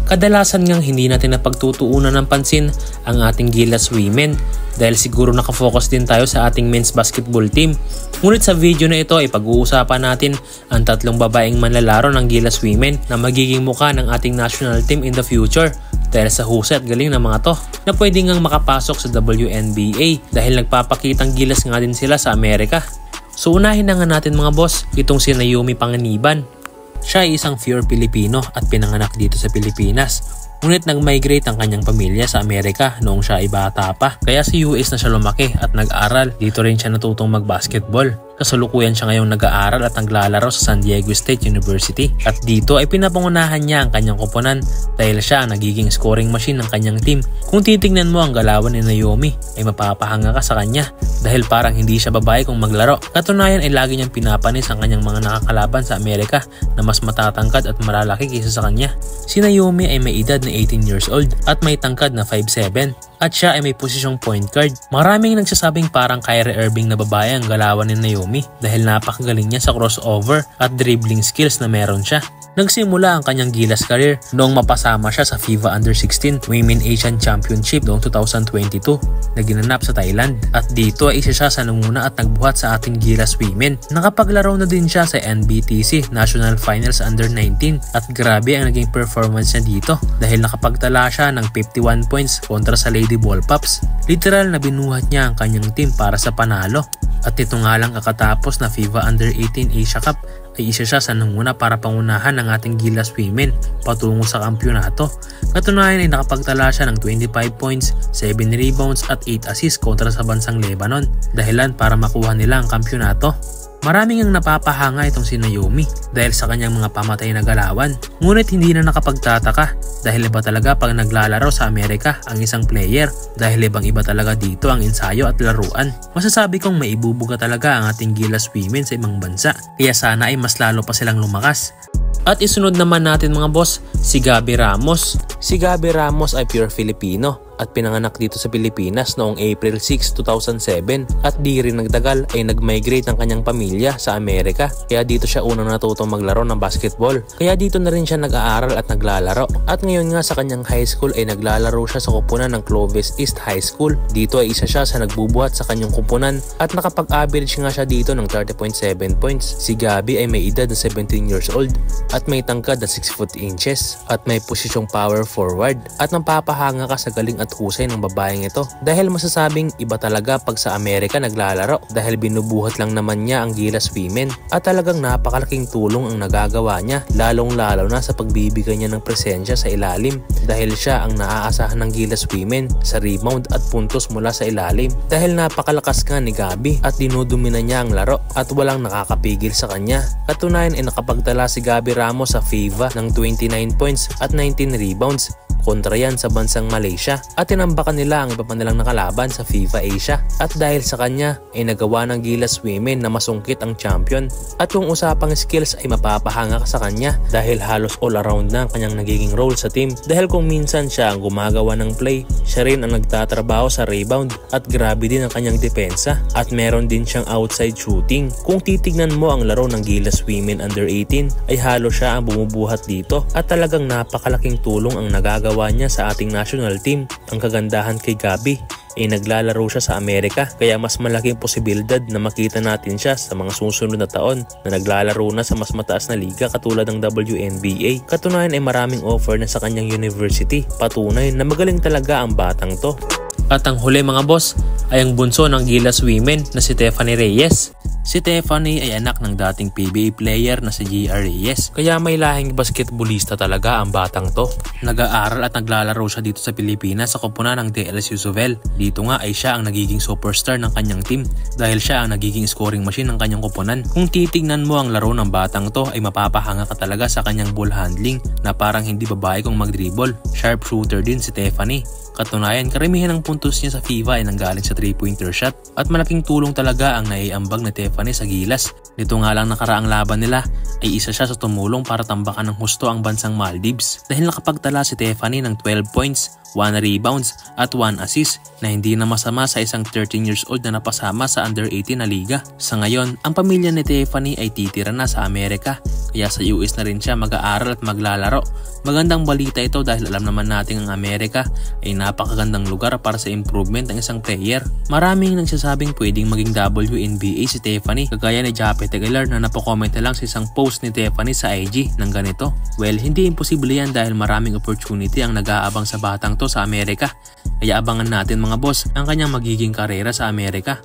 Kadalasan ngang hindi natin napagtutuunan ng pansin ang ating Gilas Women dahil siguro nakafocus din tayo sa ating men's basketball team. Ngunit sa video na ito ay pag-uusapan natin ang tatlong babaeng manlalaro ng Gilas Women na magiging mukha ng ating national team in the future dahil sa husay at galing ng mga to na pwede ngang makapasok sa WNBA dahil nagpapakitang gilas nga din sila sa Amerika. So unahin na nga natin mga boss itong si Naomi Panganiban. Siya ay isang pure Pilipino at pinanganak dito sa Pilipinas. Ngunit nag-migrate ang kanyang pamilya sa Amerika noong siya ay bata pa. Kaya sa US na siya lumaki at nag-aral. Dito rin siya natutong mag-basketball. Kasalukuyan siya ngayong nag-aaral at naglalaro sa San Diego State University. At dito ay pinapangunahan niya ang kanyang koponan dahil siya ang nagiging scoring machine ng kanyang team. Kung titignan mo ang galawan ni Naomi ay mapapahanga ka sa kanya dahil parang hindi siya babae kung maglaro. Katunayan ay lagi niyang pinapanis ang kanyang mga nakakalaban sa Amerika na mas matatangkad at malalaki kaysa sa kanya. Si Naomi ay may edad na 18 years old at may tangkad na 5'7". At siya ay may posisyong point guard. Maraming nagsasabing parang Kyrie Irving na babae ang galawan ni Naomi dahil napakagaling niya sa crossover at dribbling skills na meron siya. Nagsimula ang kanyang Gilas career noong mapasama siya sa FIBA Under-16 Women Asian Championship noong 2022 na ginanap sa Thailand. At dito ay isa siya sa nanguna at nagbuhat sa ating Gilas Women. Nakapaglaro na din siya sa NBTC National Finals Under-19 at grabe ang naging performance niya dito dahil nakapagtala siya ng 51 points kontra sa Lady Ballpops. Literal na binuhat niya ang kanyang team para sa panalo. At ito nga lang kakatapos na FIBA Under-18 Asia Cup ay isa siya sa nanguna para pangunahan ng ating Gilas Women patungo sa kampyonato. Katunayan ay nakapagtala siya ng 25 points, 7 rebounds at 8 assists kontra sa bansang Lebanon, dahilan para makuha nila ang kampyonato. Maraming ang napapahanga itong si Naomi dahil sa kanyang mga pamatay na galawan. Ngunit hindi na nakapagtataka dahil iba talaga pag naglalaro sa Amerika ang isang player dahil ibang iba talaga dito ang ensayo at laruan. Masasabi kong maibubuga talaga ang ating Gilas Women sa ibang bansa kaya sana ay mas lalo pa silang lumakas. At isunod naman natin mga boss, si Gabby Ramos. Si Gabby Ramos ay pure Filipino at pinanganak dito sa Pilipinas noong April 6, 2007 at di rin nagtagal ay nag-migrate ang kanyang pamilya sa Amerika kaya dito siya unang natutong maglaro ng basketball. Kaya dito na rin siya nag-aaral at naglalaro at ngayon nga sa kanyang high school ay naglalaro siya sa kupunan ng Clovis East High School. Dito ay isa siya sa nagbubuhat sa kanyang kupunan at nakapag-average nga siya dito ng 30.7 points. Si Gabby ay may edad na 17 years old at may tangkad na 6 foot inches at may posisyong power forward at napapahanga ka sa galing at husay ng babaeng ito dahil masasabing iba talaga pag sa Amerika naglalaro dahil binubuhat lang naman niya ang Gilas Women at talagang napakalaking tulong ang nagagawa niya lalong lalo na sa pagbibigay niya ng presensya sa ilalim dahil siya ang naaasahan ng Gilas Women sa rebound at puntos mula sa ilalim dahil napakalakas nga ni Gabby at dinudumina niya ang laro at walang nakakapigil sa kanya. Katunayan ay nakapagtala si Gabby Ramos sa FIBA ng 29 points at 19 rebounds kontra yan sa bansang Malaysia at tinambakan nila ang iba pa nilang nakalaban sa FIFA Asia at dahil sa kanya ay nagawa ng Gilas Women na masungkit ang champion at kung usapang skills ay mapapahanga ka sa kanya dahil halos all around na ang kanyang nagiging role sa team dahil kung minsan siya ang gumagawa ng play, siya rin ang nagtatrabaho sa rebound at grabe din ang kanyang depensa at meron din siyang outside shooting. Kung titignan mo ang laro ng Gilas Women Under 18 ay halos siya ang bumubuhat dito at talagang napakalaking tulong ang nagagawa niya sa ating national team. Ang kagandahan kay Gabby ay naglalaro siya sa Amerika kaya mas malaking posibilidad na makita natin siya sa mga susunod na taon na naglalaro na sa mas mataas na liga katulad ng WNBA. Katunayan ay maraming offer na sa kanyang university. Patunay na magaling talaga ang batang to. At ang huli mga boss ay ang bunso ng Gilas Women na si Stephanie Reyes. Si Stephanie ay anak ng dating PBA player na si J.R. Reyes kaya may lahing basketballista talaga ang batang to. Nag-aaral at naglalaro siya dito sa Pilipinas sa koponan ng DLSU Suvel. Dito nga ay siya ang nagiging superstar ng kanyang team dahil siya ang nagiging scoring machine ng kanyang koponan. Kung titignan mo ang laro ng batang to ay mapapahanga ka talaga sa kanyang ball handling na parang hindi babae kung mag-dribble. Sharp shooter din si Stephanie. Katunayan, karamihan ng puntos niya sa FIBA ay nanggaling sa 3-pointer shot at malaking tulong talaga ang naiambag na Stephanie Stephanie sa Gilas. Nito nga lang nakaraang laban nila ay isa siya sa tumulong para tambakan ng husto ang bansang Maldives dahil nakapagtala si Stephanie ng 12 points, 1 rebounds at 1 assist na hindi na masama sa isang 13 years old na napasama sa under 18 na liga. Sa ngayon, ang pamilya ni Stephanie ay titira na sa Amerika kaya sa US na rin siya mag-aaral at maglalaro. Magandang balita ito dahil alam naman natin ang Amerika ay napakagandang lugar para sa improvement ng isang player. Maraming nagsasabing pwedeng maging WNBA si Stephanie kagaya ni Japet Aguilar na napakomment na lang sa isang post ni Stephanie sa IG ng ganito. Well, hindi imposible yan dahil maraming opportunity ang nag-aabang sa batang to sa Amerika. Kaya abangan natin mga boss ang kanyang magiging karera sa Amerika.